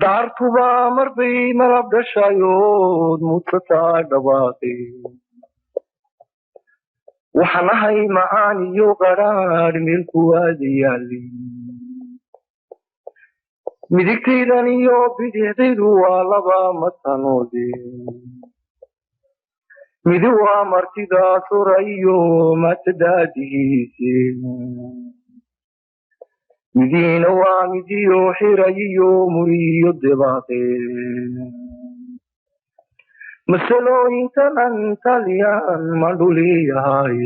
دارتوبا مربي مرب دشايود متتا دباقي وحنهي معاني يو قرار ملكو هاديالي مدكتيداني يو بديدو والبا متانودي مدوا مرتدا سوريو متداديسي مدينة وامديو حريو مريو الدباقي مسلو انتان تاليان مدولي هاي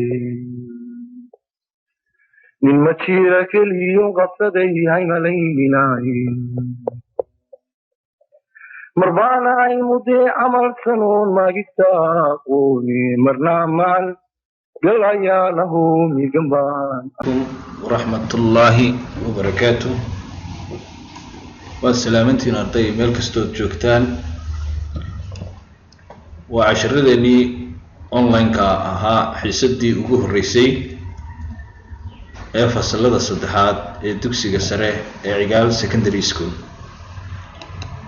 من مچيرة كليو غفدي هاي مليناي مربانا هاي مدي عمل سنون ما جتاقوني مرنا معن قل عيانه ميقنبان ورحمة الله وبركاته والسلامتين أرضي ملكستو جوكتان وعشردني أونلاين كاها حيسدي وجوه الرئيسي فصل الصدحات الدكسي قصره عقال سكندري سكول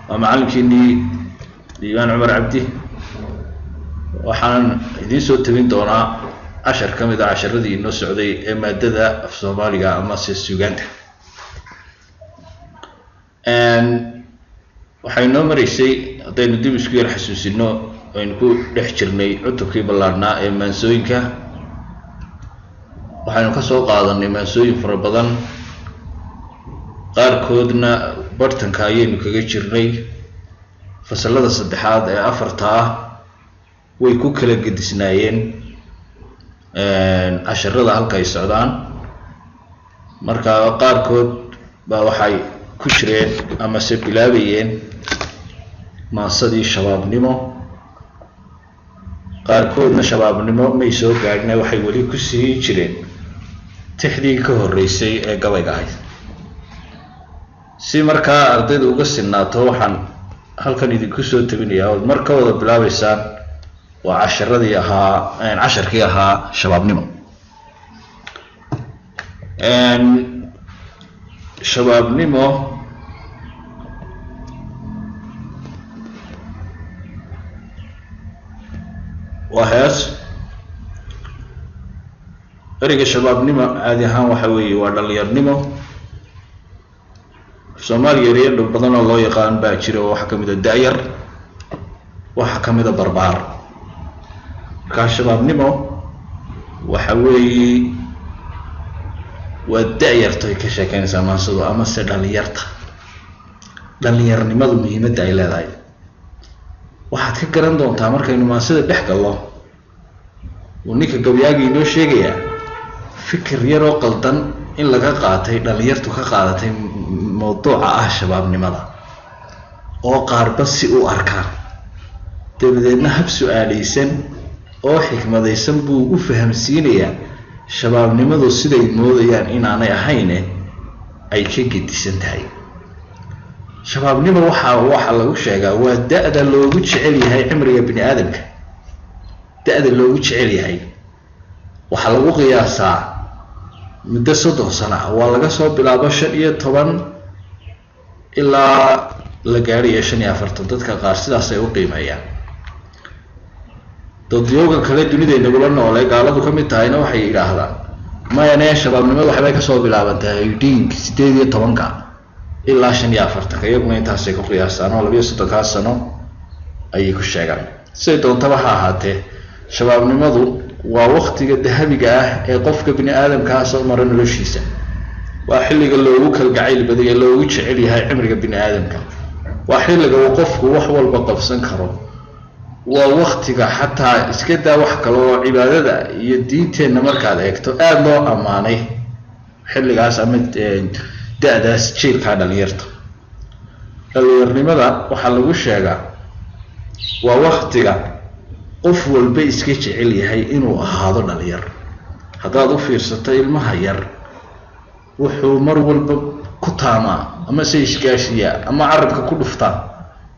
ومعلم كيني ديوان عمر عبدي وحان يدين سو تبين دونا 10 كميد 10 نو سعودي مادة في Soomaaliga ama Suugaanta waxay noo mareysay hadaynu dib isku yar xasuusino aynu ku dhex jirnay cutubkii ballaarnaa ee maansooyinka waxaynu ka soo qaadanay maansooyin fara badan qaarkoodna bartanka ayaynu kaga jirnay fasalada saddexaad ee afarta ah way ku kala gedisnaayeen casharada halka ay socdaan marka qaarkood baa waxay ku jireen ama se bilaabayeen maasadii shabaabnimo qaarkoodna shabaabnimo may soo gaadhna waxay weli ku sii jireen tixdii ka horeysay ee gabayga ahayd si markaa ardayda uga sinaato waxaan halkan idinku soo tabinayaa oo marka wada bilaabaysaan وعشرة عشر كيها شباب نمو شباب نمو وهاس أريك شباب نمو هذه هان وحوي ودلير نمو في Soomaaliya يريد بدنا الله يقان باكر وحكم الداير وحكم الضربار كشباب نمو وحوي والدايرتو كشكان زمان صدو أما سداليرتا داليرنمadu muhiimada ay leedahay waxaad ka garan doontaa markaynu maasada dhex galno oo ninka gabayaaga inoo sheegaya fikir yar oo qaldan in laga qaatay dhallinyartu ka qaadatay mowduuca ah shabaabnimada oo qaarba si u arkaan dabadeedna hab su'aalaysan oo xikmadaysan buu u fahamsiinayaa shabaabnimadu siday moodayaan inaanay ahayn ay ka gedisan tahay shabaabnimo waxa lagu sheegaa waa da'da loogu jecel yahay cimriga bini aadamka da'da loogu jecel yahay waxa lagu qiyaasaa muddo 30 sano waa laga soo bilaabo 15 ilaa la gaariyo 45 dadka qaar sidaas ay u qiimeeyaan dadyoga kale dunida inagula nool ee gaaladu ka mid tahayna waxay yiraahdaan ma yana shabaabnimadu waxay ka soo bilaabantahay dhiig 18 ilaa 45 iyaguna intaas ay ku qiyaasaan oo 22 sano ay ku sheegaan si doontaba ha ahaatee shabaabnimadu waa waqtiga dahabiga ah ee qofka bini aadamka soo maray noloshiisa waa xilliga loogu kalgacayl badan ee loogu jecel yahay cimriga bini aadamka waa xilliga uu qofku wax walba qabsan karo waa waqtiga xataa iska daa wax kale oo cibaadada iyo diinteena markaad eegto aad loo amaanay xilligaas ama da'daas jiilka dhalinyarta dhalinyarnimada waxa lagu sheegaa waa waqtiga qof walba iska jecel yahay inuu ahaado dhalinyar haddaad u fiirsato ilmaha yar wuxuu mar walba ku taamaa ama se isgaashiya ama carabka ku dhuftaa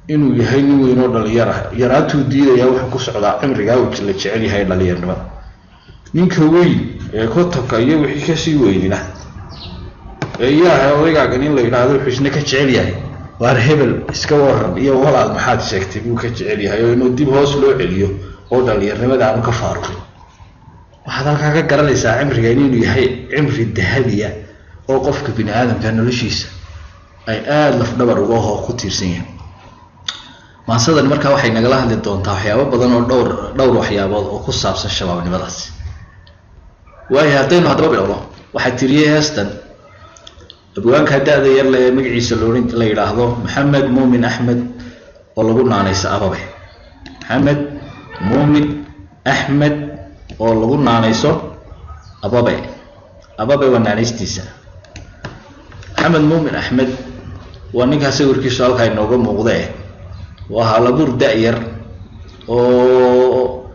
inuu yahay nin weyn oo dhalinyar ah yaraatuu diidaya waxa ku socdaa cimriga uu la jecel yahay dhalinyarnimada ninka weyn ee kotonka iyo wixii ka sii weynina ee ilaahay odayga in la yiraahdo wuxuu isna ka jecel yahay waar hebel iska waran iyo walaal maxaad sheegtay buu ka jecel yahay oo inuu dib hoos loo celiyo oo dhalinyarnimada aanu ka faaruqin waxaad halkaa ka garanaysaa cimriga inuu yahay cimri dahabiya oo qofka bini aadamka noloshiisa ay aad lafdhabar uga ku tiirsan yihiin maasadan markaa waxay nagala hadli doontaa waxyaabo badan oo dhowr waxyaabood oo ku saabsan shabaabnimadaasi waayo haddaynu haddaba bilowno waxaa tiriyey heestan abwaanka da'da yar ee magaciisa la yidhaahdo maxamed muumin axmed oo lagu naanayso ababe maxamed muumin axmed oo lagu naanayso ababe waa naanaystiisa maxamed muumin axmed waa ninkaa sawirkiisu halkaa inooga muuqdee waa halabuur da'yar oo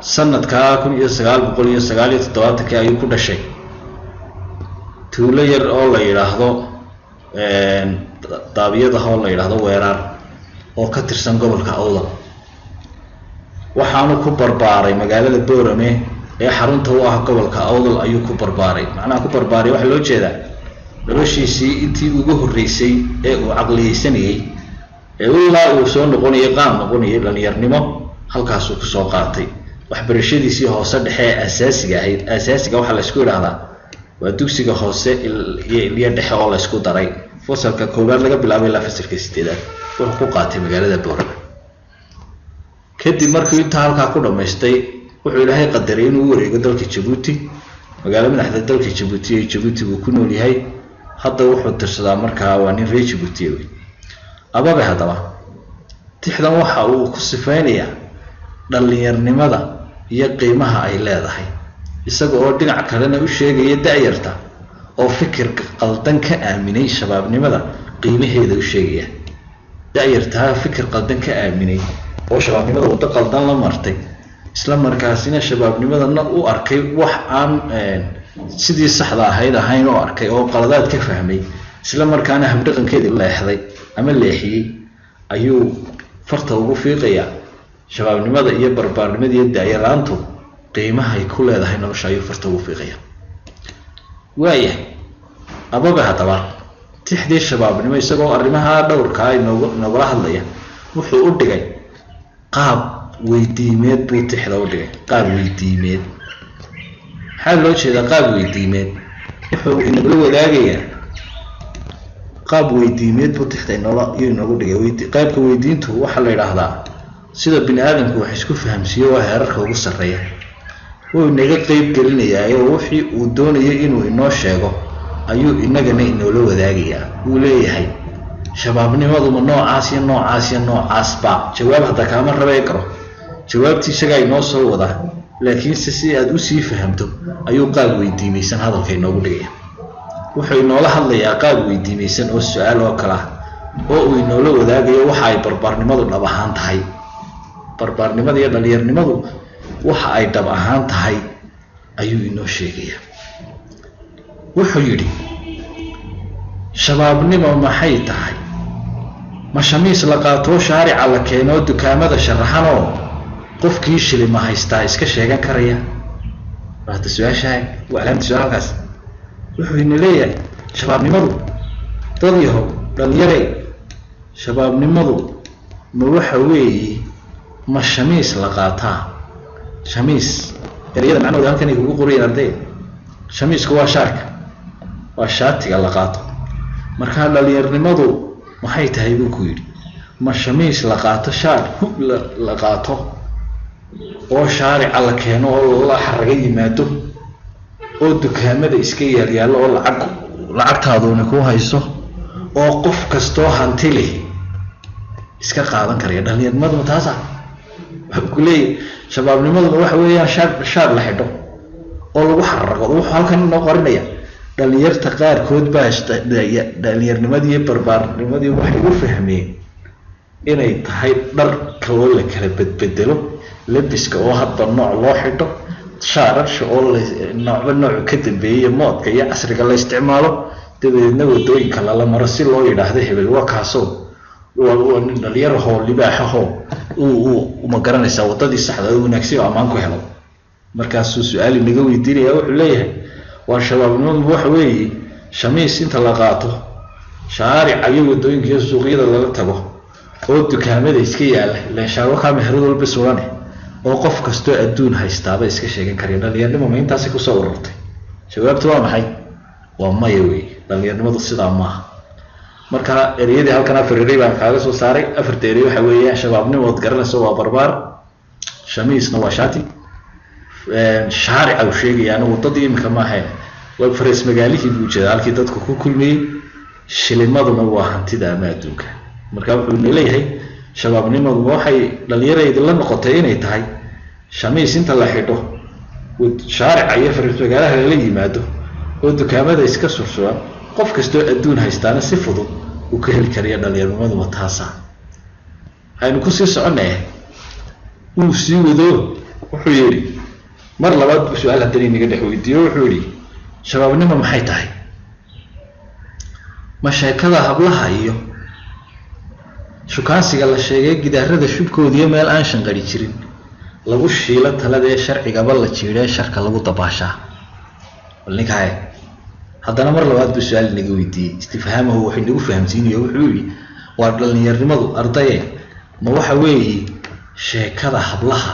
sanadka 1979 ayuu ku dhashay tuulo yar oo la yiraahdo daabiyada oo la yiraahdo weerar oo ka tirsan gobolka Awdal waxaanu ku barbaaray magaalada Boorame ee xarunta u ah gobolka Awdal ayuu ku barbaaray macnaha ku barbaaray waxa loo jeedaa noloshiisii intii ugu horeysay ee uu aqliyeysanayay ee ilaa uu soo noqonayay dhalinyarnimo halkaas uu ku soo qaatay waxbarashadiisii hoose dhexe asaasiga waxa la isku yiraahdaa waa dugsiga hoose iyo dhexe oo la isku daray fasalka koowaad laga bilaabay ilaa fasalka 8aad wuxuu ku qaatay magaalada Boorame kadib markii inta halka ku dhameystay wuxuu ilaahay qadaray inuu wareego dalka Djibouti magaalada madaxda dalka Djibouti uu ku nool yahay hadda wuxuu tirsadaa markaa waa nin reer Djibouti ababe hadaba tixdan waxa uu ku sifeynayaa dhalinyarnimada iyo qiimaha ay leedahay isaga oo dhinac kalena u sheegaya da'yarta oo fikirka qaldan ka aaminay shabaabnimada qiimaheeda u sheegaya da'yarta fikir qaldan ka aaminay oo shabaabnimada wada qaldan la martay isla markaasina shabaabnimadana u arkay wax aan sidii saxda ahayn oo arkay oo qaladaad ka fahmay isla markaana habdhaqankeeda leexday ama leexiyay ayuu farta ugu fiiqaya shabaabnimada iyo barbaarnimada iyo da'yaraantu qiimaha ay ku leedahay nolosha ayuu farta ugu fiiqaya waaya ababe hadaba tixdii shabaabnimo isagoo arrimaha dhowrka ay nogala hadlaya wuxuu u dhigay qaab weydiimeed buu tixda u dhigay qaab weydiimeed maxaa loo jeedaa qaab weydiimeed wuxuu inagula wadaagayaa qaab weydiimeed buu tixda inoogu dhigay qaybka weydiintu waxa la yiraahdaa sida bini aadamku wax isku fahamsiyo waa heerarka ugu sarreeya wuu inaga qayb gelinayaa oo wixii uu doonayo inuu inoo sheego ayuu inagana inoola wadaagayaa uu leeyahay shabaabnimadu ma noocaas ba jawaab hadda kaama rabay karo jawaabtii isaga inoo soo wada laakiin si aad u sii fahamto ayuu qaab weydiimaysan hadalka inoogu dhigaya wuxuu inoola hadlayaa qaab weydiimaysan oo su'aal oo kala oo uu inoola wadaagayo waxa ay barbaarnimadu dhab ahaan tahay barbaarnimada iyo dhalinyarnimadu waxa ay dhab ahaan tahay ayuu inoo sheegaya wuxuu yiri shabaabnimo maxay tahay ma shamiis la qaato shaarica la keeno dukaamada sharaxan oo qofkii shilima haystaa iska sheegan karaya waxa su'aashay walaanta su'aalkaas wuxuu inoo leeyahay shabaabnimadu dad yahow dhalinyarey shabaabnimadu ma waxa weeye ma shamiis la qaataa shamiis ereyada macnaheedu halkan ay ugu qorayaan arday shamiisku waa shaarka waa shaatiga la qaato marka dhalinyarnimadu maxay tahay buu ku yiri ma shamiis la qaato shaar la qaato oo shaarica la keeno oo la xaraga yimaado oo dukaamada iska yaal oo lacagtaaduna ku hayso oo qof kasto hanti leh iska qaadan kara dhalinyarnimadu taasa kulay shabaabnimadu waxa weeyaan shaar la xidho oo lagu xarago wuxuu halkan noo qorinaya dhalinyarta qaar kood baa dhalinyarnimadii barbaarnimadii waxay u fahmeen inay tahay dhar kale la kala bedbedelo labiska oo hadba nooc loo xidho shaarasha oo nooc ka dambeeyay moodka iyo casriga la isticmaalo dabeedna wadooyinka la maro si loo yiraahdo hebel waa kaasoo nin dhalinyaro hoo libaaxaho uu ma garanaysaa wadadii saxda ah wanaagsan oo amaan ku helo markaasuu su'aal inaga weydiinaya wuxuu leeyahay waa shabaabnimadu waxa weeye shamiis inta la qaato shaarica iyo wadooyinka iyo suuqyada laga tago oo dukaamada iska yaala la shaabo ka meherad walba suulane oo qof kasto adduun haystaaba iska sheegan kariyo dhalinyarnimo ma intaas ku soo ururtay jawaabtu waa maxay waa maya weey dhalinyarnimadu sidaa maaha marka ereyadii halkan afreeray baan kaaga soo saaray afarta erey waxa weeyaan shabaabnimo wad garanayso waa barbaar shamiisna waa shaati shaarica uu sheegayaan wadadii imka ma ahayn waa faris magaalihii buu jeedaa halkii dadku ku kulmiyay shilimaduna waa hantida ama adduunka marka wuxuu leeyahay shabaabnimadu waxay dhalinyarada la noqotay inay tahay shamiis inta la xidho shaarica iyo faris magaalaha la yimaado oo dukaamada iska sursuran qof kasto adduun haystaana si fudud uu ka heli kariyo dhalinyarnimadu ma taasa aynu ku sii soconay uu sii wado wuxuu yiri mar labaad su'aal hadii inaga dhaxweydiyo wuxuu yiri shabaabnimo maxay tahay ma sheekada hablaha iyo shukaansiga la sheegay gidaarada shubkoodiyo meel aan shanqari jirin lagu shiila talada ee sharciga la jiiray sharka lagu dabaashaa walnikaay haddana mar labaad su'aal inaga weydiiyay istifhaamahu wuxuu nagu fahamsiinayo wuxuu yiri waa dhalinyarnimadu ardaye ma waxa weeye sheekada hablaha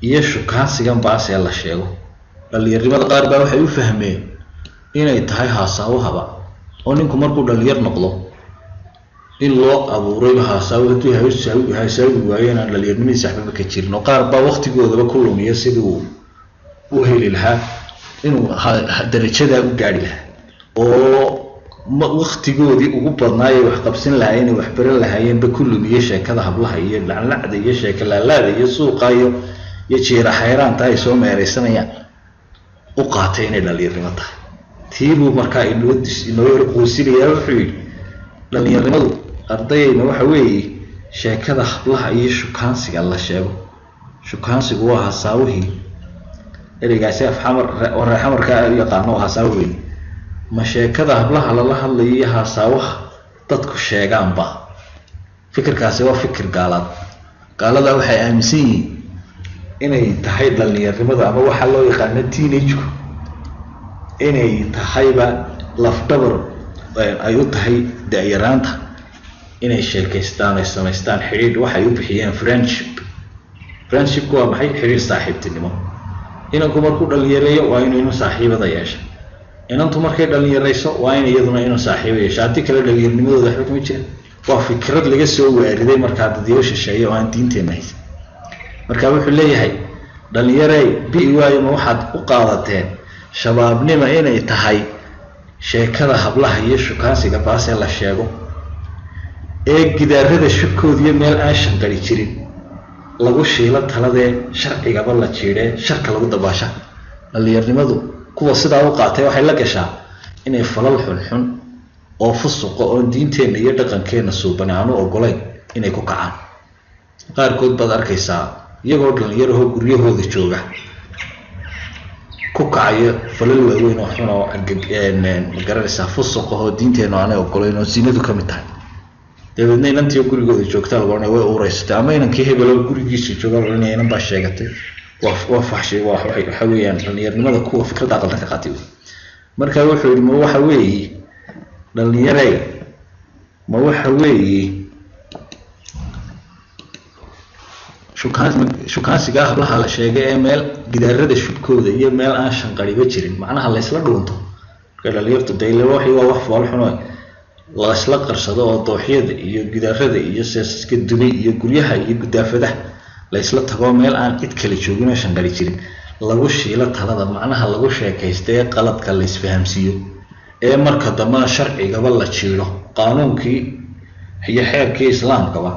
iyo shukaansigan baas ee la sheego dhalinyarnimada qaar baa waxay u fahmeen inay tahay haasaawahaba oo ninku markuu dhalinyar noqdo in loo abuuray haasaawada tuu haysaawi waayeen aan dhalinyarnimadiisa waxba ka jirin oo qaar baa waqtigoodaba ku lumiya sidii uu heli lahaa inuu darajada u gaari lahaa oo waqtigoodii ugu badnaayay wax qabsan lahaayeen wax baran lahaayeen ba ku lumiya sheekada hablaha iyo lacnacda iyo sheekalaalaada iyo suuqa iyo jeera xayraanta ay soo meeraysanayaan u qaatay inay dhalinyarnimo tahay tiibuu markaa inoo qoysinayaa wuxuu yidhi dhalinyarnimadu ardayna waxa weeye sheekada hablaha iyo shukaansiga la sheego shukaansigu waa hasaawihii ereygaasi xamarka yaqaano hasaawihii ma sheekada hablaha lala hadlayo iyo hasaawaha dadku sheegaanba fikirkaasi waa fikir gaalada waxay aaminsan yihiin inay tahay dhalinyarnimada ama waxa loo yaqaan teenage inay tahayba lafdabar ay u tahay daayiraanta inay sheekaystaan ay samaystaan xiriir waxay u bixiyeen friendship waa maxay xiriir saaxiibtinimo inanku markuu dhalinyareeyo waa inuu saaxiibada yeesho inantu markay dhalinyareyso waa in iyaduna inuu saaxiibo yeesho haddii kale dhalinyarnimadooda waxba kama jiraan waa fikrad laga soo waariday markaa dadyo shisheeye oo aan diinteena haysan marka wuxuu leeyahay dhalinyarey bi waayo ma waxaad u qaadateen shabaabnimo inay tahay sheekada hablaha iyo shukaansiga baas ee la sheego ee gidaarada shubkoodiyo meel aan shanqari jirin lagu shiilo taladee sharcigaba la jiiray sharka lagu dabaasha dhalinyarnimadu kuwa sidaa u qaatay waxay la gashaa inay falal xun oo fusuq oo diinteena iyo dhaqankeena suuban aanu ogolayn inay ku kacaan qaarkood baad arkaysaa iyagoo dhalinyaro guryahooda jooga ku kacayo falal waaweyn oo xun oo garanaysaa fusuq oo diinteena aan ogolayn oo sinadu ka mid tahay dabeedna inantii gurigooda joogtaa lagoona way uuraysatay ama inankii hebelo gurigiisa jooga loo inan baa sheegatay waa faxshay waxa weeyaan dhalinyarnimada kuwa fikrada aqalka ka qaatay marka wuxuu yiri ma waxa weeye dhalinyarey ma waxa weeye shukaansiga hablaha la sheegay ee meel gidaarada shubkooda iyo meel aan shanqariba jirin macnaha la isla dhuunto marka dhalinyartu daylo waxay waa wax fool xun la isla qarsado oo dooxyada iyo gidaarada iyo seesaska dubay iyo guryaha iyo gudaafadaha la isla tago meel aan cid kale joogin oo shanqari jirin lagu shiilo talada macnaha lagu sheekaystay qaladka la isfahamsiyo ee marka dambana sharcigaba la jiiro qaanuunkii iyo xeerkii islaamkaba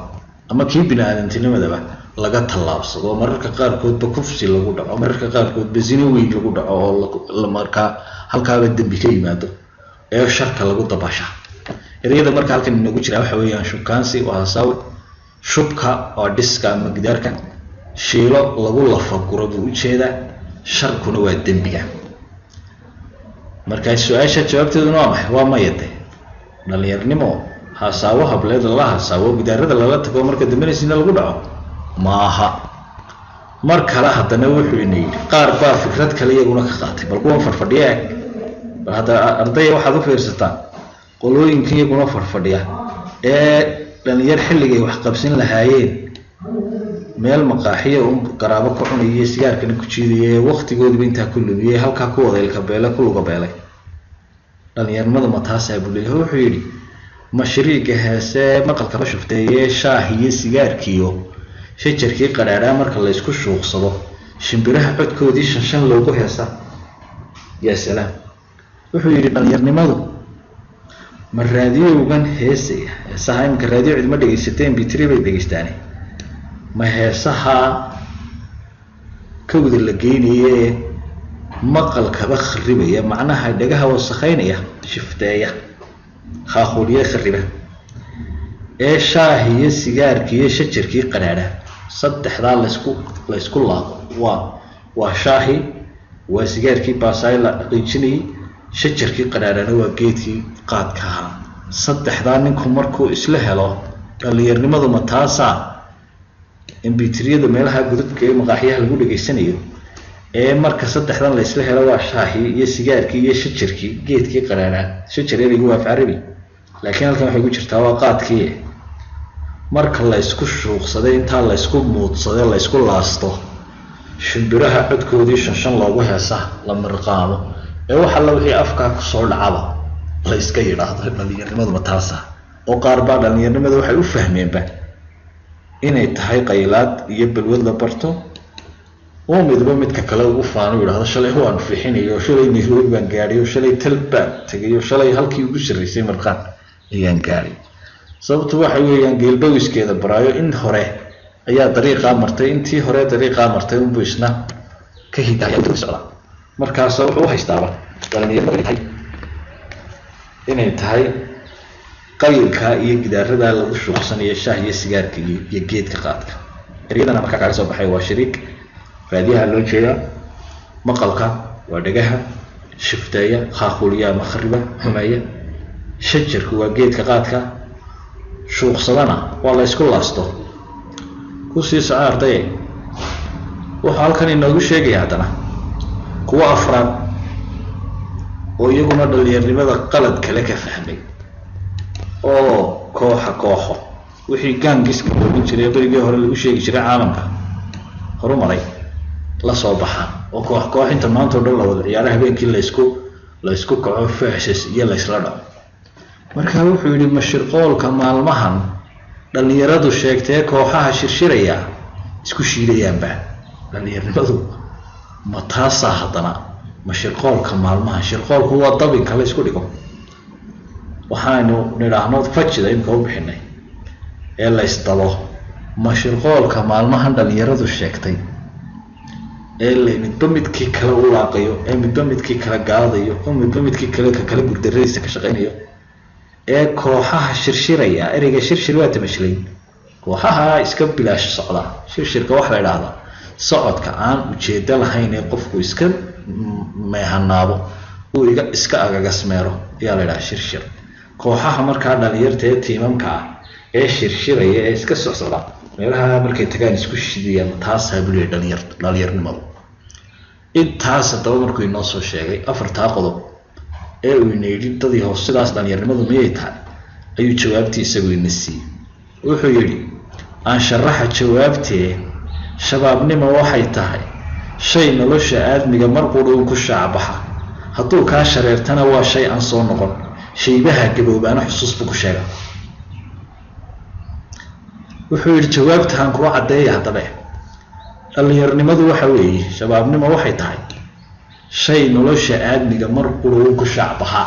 ama kii bini'aadamtinimadaba laga tallaabsado mararka qaarkood ba kufsi lagu dhaco mararka qaarkood ba zina weyn lagu dhaco oo marka halkaaba dambi ka yimaado ee sharka lagu dabaasha ereyada marka halkan inagu jira waxa weeyaan shukaansi waa saaw shubka oo dhiska ama gidaarka shiilo lagu lafaguro buu u jeedaa sharkuna waa dambiga marka su'aasha jawaabteedu waa mayade dhalinyarnimo hasaawo hableed la hasaawo gidaarada lala tago marka dambeysina lagu dhaco maaha mar kale haddana wuxuu inay qaar baa fikrad kale iyaguna ka qaatay bal kuwan farfadhiya bal hada arday waxaad u fiirsataa qolooyinkii iyaguna farfadhiya ee dhalinyar xilligay wax qabsan lahaayeen meel maqaaxiya un qaraabo ku cunayay sigaarkana ku jiidayay waqtigoodiiba intaa ku lumiyay halkaa ku wada ilka beelay ku luga beelay dhalinyarnimada ma taasaa buu leeyahay wuxuu yidhi mashriiga heese maqalkaba shufteeyee shaahiyo sigaarkiiyo shajarkii qadhaadhaa marka la isku shuuqsado shimbiraha codkoodii shanshan loogu heesa yaa salaam wuxuu yidhi dhalinyarnimadu ma raadiyowgan heesaya heesaha iminka raadiyo cidma dhegaysateen bitri bay dhegaystaane ma heesaha kawda la geynaye maqalkaba kharibaya macnaha dhagaha wasakhaynaya shifteeya khaaquliye khariba ee shaahiyo sigaarkiiyo shajarkii qadhaadha saddexdaa laysku laabo waa shaahi waa sigaarkii baasaay la dhaqiijinayay shajarkii qadhaadhana waa geedkii qaadka ahaa saddexdaa ninku markuu isla helo dhalinyarnimadu ma taasaa imbitriyada meelaha gudubka ee maqaaxiyaha lagu dhageysanayo ee marka saddexdan la isla helo waa shaahi iyo sigaarkii iyo shajarkii geedkii qadhaadhaa shajar ereygu waa afcarabi laakiin halkan waxay ku jirtaa waa qaadkii marka la isku shuuqsaday intaa la isku muudsaday la isku laasto shimbiraha codkoodii shanshan loogu heesa la mirqaamo ee wax alla wixii afkaa kusoo dhacaba la iska yidhaahdo dhalinyarnimadu ma taasa oo qaar baa dhalinyarnimada waxay u fahmeenba inay tahay qaylaad iyo balwad la barto oo midba midka kale ugu faano yidhaahdo shalay waan fiixinayo shalay nairobi baan gaadhay shalay talbaan tagayo shalay halkii ugu sarreysay marqaan ayaan gaadhay sababtu waxa weeyaan geelbawiskeeda baraayo in hore ayaa dariiqaa martay intii hore dariiqaa martay unbuu isna ka hidaaya socda markaas wuxuu haystaaba dhalinyarada inay tahay qaylka iyo gidaarada lagu shuuqsanayo shaah iyo sigaarka iyo geedka qaadka eriyadana markaa kaga soo baxay waa shariik raadiyaha loo jeedaa maqalka waa dhagaha shifteeya khaaquliya makhriba xumeeya shajarku waa geedka qaadka shuuqsadana waa la isku laasto kusii soco ardaye wuxuu halkan inoogu sheegaya haddana kuwa afraad oo iyaguna dhalinyarnimada qalad kale ka fahmay oo kooxo wixii gaangiska loogin jiray berigii hore lagu sheegi jiray caalamka horumaray la soo baxa oo koox inta maanta oo dhan la wada ciyaaraha habeenkii la isku kaco faashis iyo la isla dhaco markaa wuxuu yidhi mashirqoolka maalmahan dhalinyaradu sheegtee kooxaha shirshiraya isku shiidayaanba dhalinyarnimadu ma taasaa haddana mashirqoolka maalmahan shirqoolku waa dabinka la isku dhigo waxaanu nidhaahno fajida imka u bixinay ee la isdabo mashirqoolka maalmahan dhalinyaradu sheegtay ee la midba midkii kale u laaqayo ee midba midkii kale gaadayo oo midba midkii kale ka kala gurdaradiisa ka shaqaynayo ee kooxaha shirshiraya ereyga shirshir waa tamashlay kooxaha iska bilaash socda shirshirka waxa la yiraahdaa socodka aan ujeedo lahayn ee qofku iska meehanaabo uu iska agagasmeero ayaa la yiraahdaa shirshir kooxaha markaa dhalinyarta ee tiimamka ah ee shirshiraya ee iska socda meelaha markay tagaan isku shidiyaan taas habulay dhalinyarnimadu intaas hadaba markuu inoo soo sheegay afartaa qodob ee uu inayidhi dadii hoos sidaas dhalinyarnimadu miyay tahay ayuu jawaabtii isagu ina siiyey wuxuu yidhi aan sharaxa jawaabtee shabaabnimo waxay tahay shay nolosha aadmiga mar qudhuun ku shaacabaxa hadduu kaa shareertana waa shay aan soo noqon shaybaha gabowbaana xusuus buu ku sheega wuxuu yidhi jawaabtaan kuwa caddeeya haddaba dhalinyarnimadu waxa weeye shabaabnimo waxay tahay shay nolosha aadmiga mar qudhuun ku shacbaxa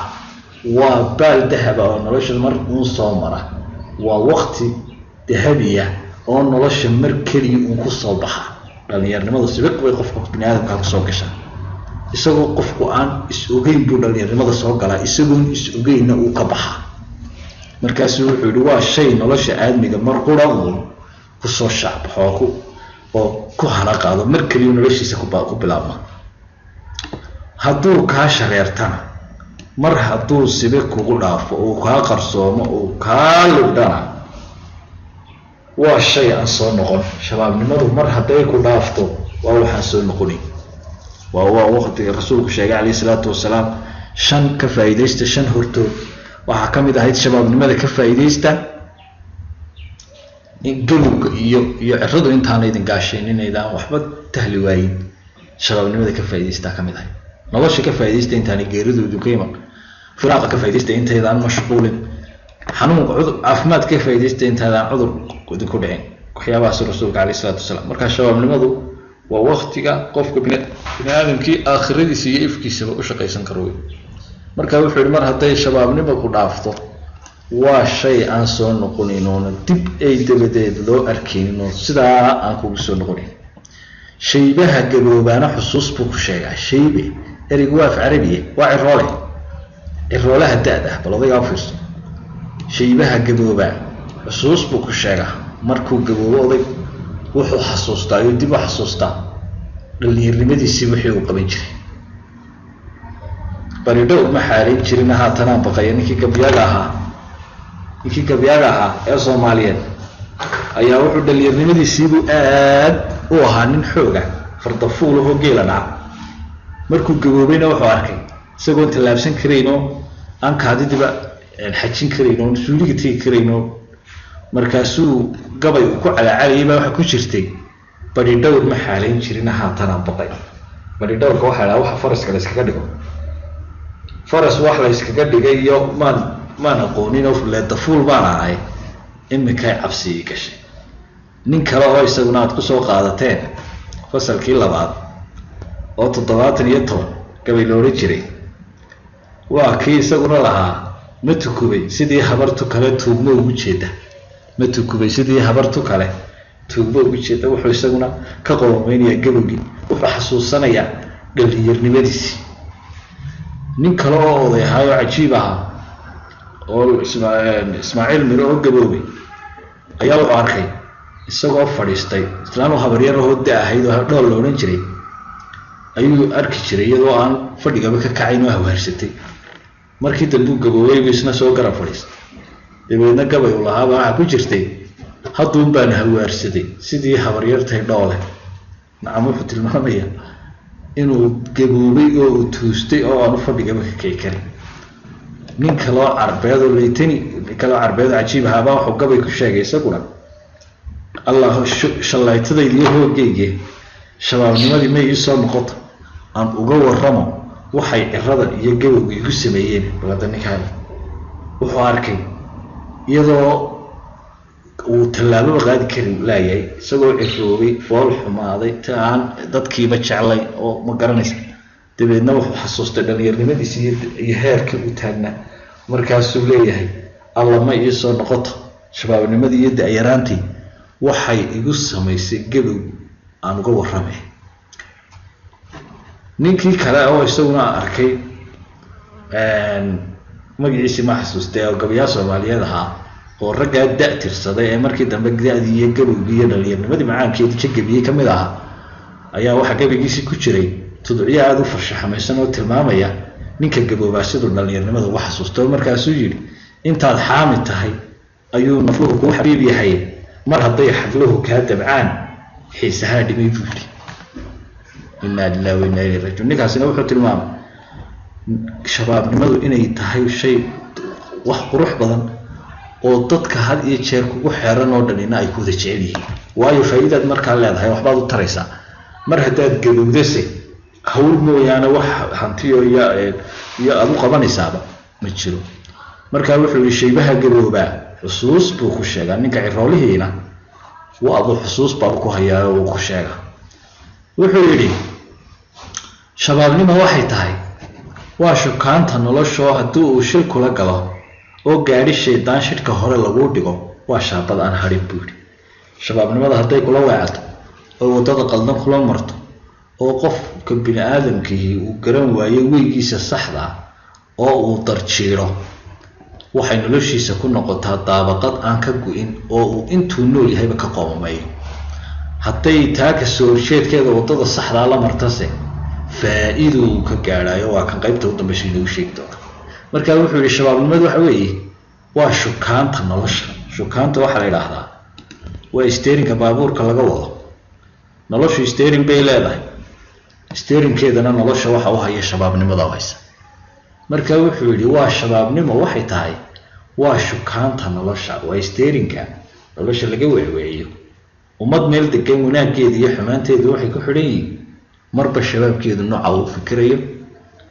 waa baal dahaba oo nolosha mar uun soo mara waa waqti dahabiya oo nolosha mar keliya uun ku soo baxa dhalinyarnimadu sibiq bay qofka biniaadamka ku soo gashaa isagoo qofku aan is-ogeyn buu dhalinyarnimada soo galaa isagoon is-ogeynna uu ka baxa markaasuu wuxuu yidhi waa shay nolosha aadmiga mar qura uun ku soo shacbaxo oo ku hana qaado mar keliya noloshiisa ku bilaabma hadduu kaa shareertana mar hadduu sibiq kugu dhaafo uu kaa qarsoomo uu kaa libdhana waa shay aan soo noqon shabaabnimadu mar hadday ku dhaafto waa waxaan soo noqonin waa waqtiga rasuulku sheegay calayhi salaatu wasalaam 5 ka faa'iidaysta 5 hortood waxaa ka mid ahayd shabaabnimada ka faa'iidaysta in gabowga iyo ciradu intaana idin gaasheen inaydaan waxba tahli waayin shabaabnimada ka faa'iidaysta ka mid ahayd nolosha ka faa'iidaysta intaanay geeridu idinku iman firaaqa ka faa'iidaysta intaydaan mashquulin xanuunka cudur caafimaad ka faa'iidaysta intaydaan cudur idinku dhicin waxyaabahaas rasuulka calayhi salaatu wasalaam markaa shabaabnimadu waa waqtiga qofka bini aadamkii aakhiradiisa iyo ifkiisaba u shaqaysan karo wey markaa wuxuu yidhi mar hadday shabaabnimo ku dhaafto waa shay aan soo noqonaynoona dib ay dabadeed loo arkayninoo sidaa aan kugu soo noqonayn shaybaha gaboobaana xusuus buu ku sheegaa shaybe ereygu waa af carabiya waa ciroolaha da-da ah bal odaygaa u fiirso shaybaha gaboobaa xusuus buu ku sheegaa markuu gaboobo oday wuxuu xasuustaa iyo dib u xasuustaa dhallinyarnimadiisii wixii uu qaban jiray baridhow ma xaalayn jirin haatanaan baqaya ninkii gabyaaga ahaa ee Soomaaliyeed ayaa wuxuu dhallinyarnimadiisiibu aad u ahaa nin xooga fardafuul oo geela dhaca markuu gaboobayna wuxuu arkay isagoo tallaabsan karayno aan kaadidiba xajin karayno suuliga tegi karayno markaasuu gabay ku calaacalayay baa waxa ku jirtay baridhow ma xaalayn jirin haatanaan baqay baridhowrka waxa la waxa faraska la iskaga dhigo faras wax la iskaga dhigay iyo maan aqoonin oo leeda fuul baan ahay imika cabsi gashay nin kale oo isaguna aad ku soo qaadateen fasalkii labaad oo 7 gabay loo jiray waa kii isaguna lahaa ma tukubay sidii habartu kale tuugmo ugu jeeda ma tukubay sidii habartu kale tuugmo ugu jeeda wuxuu isaguna ka qowmeynaya gabowgii wuxuu xasuusanayaa dhallinyarnimadiisii nin kale oo oday ahaa oo cajiib ahaa oo Ismaaciil Miro oo gaboobay ayaa wuxuu arkay isagoo fadhiistay islaanu habaryar oo daahayd oo dhool loo oran jiray ayuu arki jiray iyadoo aan fadhigaba ka kacayn oo hawaarsatay markii dambu gaboobay isna soo garab fadhiistay dabeedna gabay uu lahaa waxa ku jirtay hadduu baan hawaarsaday sidii habaryartay dhoole nacam wuxuu tilmaamayaa inuu gaboobay oo tuustay oo aan fadhigaba ka kacay karin nin kale oo Arbeed oo leeytani kale Arbeed cajiib ahaa baa wuxuu gabay ku sheegay isaguna Allah shalaytaday iyo hoogayge shabaabnimadii ma ii soo noqoto aan uga warramo waxay cirada iyo gabowga igu sameeyeen wadaninkan wuxuu arkay iyadoo uu tallaabo qaadi karin laayay isagoo ciroobay fool xumaaday taan dadkiiba jeclay oo ma garanaysa dabeedna wuxuu xasuustay dhallinyarnimadiisii iyo heerkii uu taagnaa markaasuu leeyahay alla ma ii soo noqoto shabaabnimadii iyo da'yaraantii waxay igu samaysay gabow aan uga warramay ninkii kale oo isaguna arkay magaciisa ma xasuustay oo gabayaa Soomaaliyeed ahaa oo ragga da'tirsaday ee markii dambe gadaadii iyo gabowgii iyo dhallinyarnimadii macaankeedii ka gabiyay kamid ahaa ayaa waxa gabaygiisi ku jiray tudciya aad u farshaxmaysan oo tilmaamaya ninka gaboobaa sidoo dhallinyarnimada wax xasuusto markaasuu yiri intaad xaamid tahay ayuu nafluhu ku xabiib yahay mar hadday xadluhu ka dabcaan xiisaha dhimay buuli inna lillahi wa inna ilayhi raaji'uun ninkaasina wuxuu tilmaamay shabaabnimadu inay tahay shay wax qurux badan oo dadka had iyo jeer kugu xeeran oo dhanina ay ku wada jecel yihiin waayo faa'iidad markaa leedahay waxbaad u taraysaa mar haddaad gabowdase hawl mooyaane wax hantiyo iyo aad u qabanaysaaba ma jiro markaa wuxuu yidhi shaybaha gaboobaa xusuus buu ku sheegaa ninka ciroolihiina waa adu xusuus baa ku hayaa oo ku sheega wuxuu yidhi shabaabnimo waxay tahay waa shukaanta nolosha haddii uu shil kula galo oo gaadhi shaydaan shidka hore lagu dhigo waa shaabad aan harin buu yidhi shabaabnimada hadday kula weecato oo wadada qaldan kula marto oo qofka bini aadamkii uu garan waayo weygiisa saxda oo uu darjiiro waxay noloshiisa ku noqotaa daabaqad aan ka go'in oo uu intuu nool yahayba ka qoomay hadday taa ka soo jeedkeeda wadada saxda la martase faa'iido ka gaarayo waa kan qaybta u dambeysay inuu sheegto marka wuxuu yiri shabaabnimadu waxa weeye waa shukaanta nolosha shukaanta waxa la yiraahdaa waa steerinka baabuurka laga wado noloshu steering bay leedahay steeringkeedana nolosha waxa uu haya shabaabnimada waysa marka wuxuu yidhi waa shabaabnimo waxay tahay waa shukaanta nolosha waa steerinka nolosha laga weeweeyo ummad meel degan wanaaggeeda iyo xumaanteedu waxay ku xidhan yihiin marba shabaabkeedu nooca uu fikirayo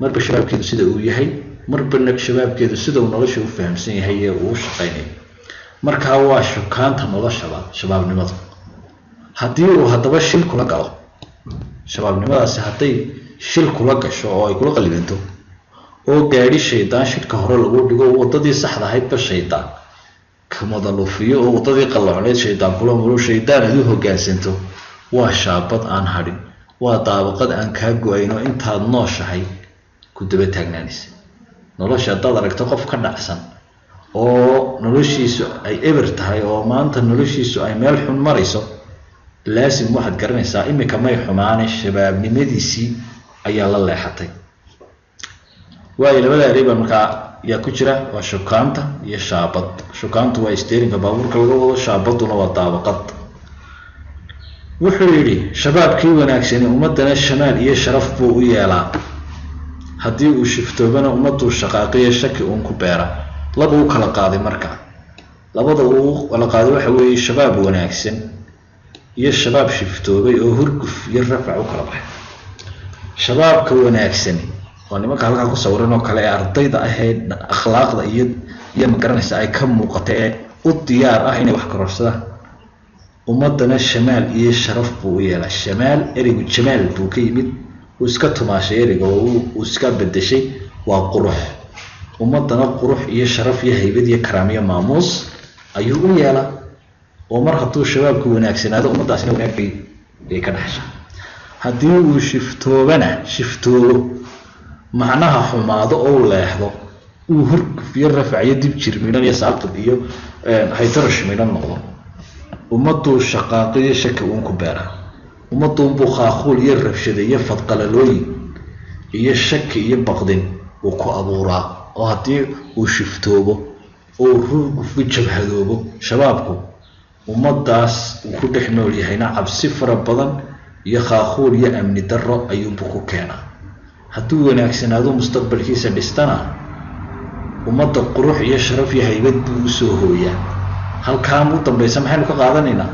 marba shabaabkeedu sida uu yahay marba shabaabkeedu sida uu nolosha u fahamsan yahay ee uu shaqaynayo marka waa shukaanta noloshaba shabaabnimadu haddii uu haddaba shil kula galo shabaabnimadaasi hadday shil kula gasho oo ay kula qalibanto oo gaadhi shaydaan shidka hore lagu dhigo wadadii saxda ahaydba shaydaan kamada lufiyo oo wadadii qalloocneed shaydaan kula maro shaydaan aad u hoggaansanto waa shaabad aan hadhin waa daabaqad aan kaa go-ayn oo intaad nooshahay ku daba taagnaanaysa nolosha haddaad aragto qof ka dhacsan oo noloshiisu ay eber tahay oo maanta noloshiisu ay meel xun marayso laasim waxaad garanaysaa imika may xumaane shabaabnimadiisii ayaa la leexatay waayo labada ereybaa markaa yaa ku jira waa shukaanta iyo shaabad shukaantu waa steerinka baabuurka laga wado shaabaduna waa daabaqad wuxuu yidhi shabaabkii wanaagsani ummadana shamaal iyo sharaf buu u yeelaa haddii uu shiftoobana ummaduu shaqaaqiyo shaki uun ku beera laba u kala qaaday marka labada uu kala qaaday waxa weeye shabaab wanaagsan iyo shabaab shiftoobay oo hurguf iyo rafac u kala baxay shabaabka wanaagsan waa nimanka halkaa ku sawiran oo kale ee ardayda ahayd akhlaaqda iyo magaranaysa ay ka muuqata ee u diyaar ah inay wax kororsadaan ummadana shamaal iyo sharaf buu u yeelaa shamaal ereygu jamaal buu ka yimid uu iska tumaashay ereyga oo uu iska bedeshay waa qurux ummadana qurux iyo sharaf iyo haybad iyo karaamiyo maamuus ayuu u yeelaa oo mar hadduu shabaabku wanaagsanaado ummaddaasina wanaag bay ka dhaxshaa haddii uu shiftoobo macnaha xumaado oo leexdo uu hurguf iyo rafac iyo dib jir midhan iyo saaqib iyo haytarash midhan noqdo ummaduu shaqaaqiyo shaki uun ku beera ummaduunbuu khaaquul iyo rabshada iyo fadqalalooyin iyo shaki iyo baqdin uu ku abuuraa oo haddii uu shiftoobo oo hurguf u jabhadoobo shabaabku ummaddaas uu ku dhex nool yahayna cabsi fara badan iyo khaaquul iyo amni darro ayuunbu ku keenaa hadduu wanaagsanaado mustaqbalkiisa dhistana ummadda qurux iyo sharaf iyo haybad buu usoo hooyaa halkaan u dambaysa maxaynu ka qaadanaynaa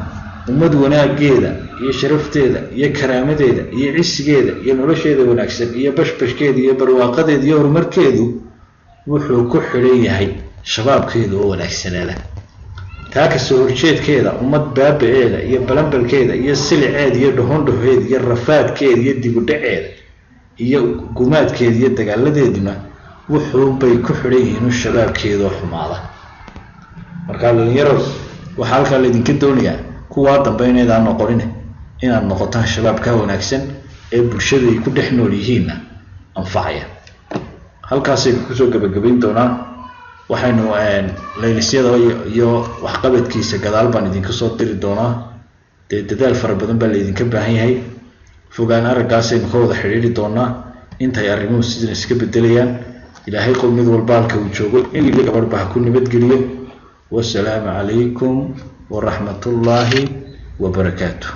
ummad wanaaggeeda iyo sharafteeda iyo karaamadeeda iyo cisigeeda iyo nolosheeda wanaagsan iyo bashbashkeeda iyo barwaaqadeeda iyo horumarkeedu wuxuu ku xidhan yahay shabaabkeeda oo wanaagsanaada taa kasoo horjeedkeeda ummad baaba-eeda iyo balambalkeeda iyo siliceeda iyo dhohondhoheeda iyo rafaadkeeda iyo dibudhaceeda iyo gumaadkeeda iyo dagaaladeeduna wuxuunbay ku xidhan yihiin shabaabkeedoo xumaada markaa dhalinyaro waxaa halkaa laydinka doonayaa kuwaa dambe inaydaan noqonin inaad noqotaan shabaabkaa wanaagsan ee bulshada ay ku dhex nool yihiinna anfacaya halkaasaynu kusoo gabagabayn doonaa waxaynu laylisyada iyo waxqabadkiisa gadaal baan idinka soo diri doonaa dee dadaal fara badan baa laydinka baahan yahay fogaan araggaasaynu ka wada xidhiidhi doonaa intay arrimuhu sidan iska bedelayaan ilaahay qof mid walba halka uu joogo in iyo gabadhba ha ku nabadgeliyo wasalaamu calaykum waraxmatullaahi wabarakaatuh